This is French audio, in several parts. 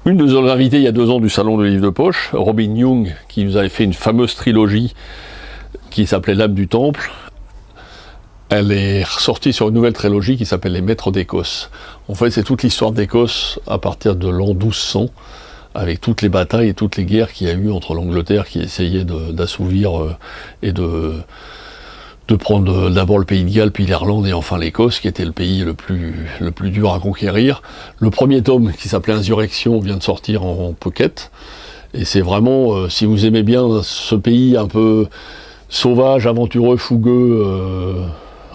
Une de nos invités il y a 2 ans du Salon du Livre de Poche, Robin Young, qui nous avait fait une fameuse trilogie qui s'appelait L'âme du Temple. Elle est ressortie sur une nouvelle trilogie qui s'appelle Les Maîtres d'Écosse. En fait, c'est toute l'histoire d'Écosse à partir de l'an 1200, avec toutes les batailles et toutes les guerres qu'il y a eu entre l'Angleterre qui essayait d'assouvir et de prendre d'abord le pays de Galles, puis l'Irlande et enfin l'Écosse, qui était le pays le plus dur à conquérir. Le premier tome, qui s'appelait Insurrection, vient de sortir en pocket. Et c'est vraiment, si vous aimez bien ce pays un peu sauvage, aventureux, fougueux,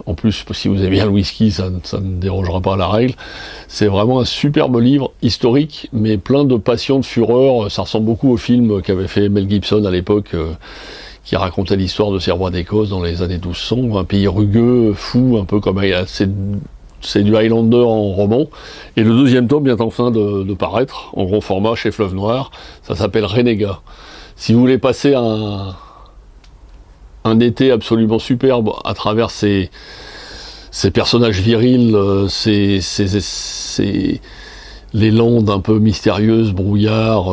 en plus, si vous aimez bien le whisky, ça ne dérogera pas à la règle. C'est vraiment un superbe livre historique, mais plein de passion, de fureur. Ça ressemble beaucoup au film qu'avait fait Mel Gibson à l'époque, qui racontait l'histoire de ces rois d'Écosse dans les années 1200, un pays rugueux, fou, un peu comme c'est du Highlander en roman. Et le 2e tome vient enfin de paraître, en gros format, chez Fleuve Noir. Ça s'appelle Renégat. Si vous voulez passer un été absolument superbe à travers ces personnages virils, les landes un peu mystérieuses, brouillard,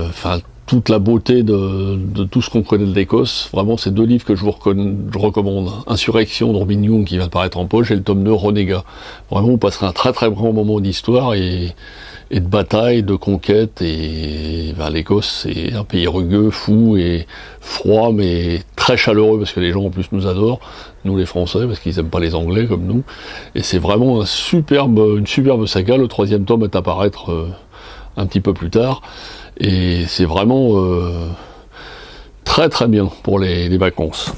enfin toute la beauté de tout ce qu'on connaît de l'Écosse. Vraiment, c'est 2 livres que je recommande. Insurrection de Robin Young qui vient de paraître en poche et le tome 2 Renégat. Vraiment, vous passerez un très très grand moment d'histoire et de bataille, de conquête. Et l'Écosse, c'est un pays rugueux, fou et froid, mais très chaleureux parce que les gens en plus nous adorent, nous les Français, parce qu'ils n'aiment pas les Anglais comme nous. Et c'est vraiment une superbe saga. Le 3e tome est à paraître un petit peu plus tard. Et c'est vraiment très très bien pour les vacances.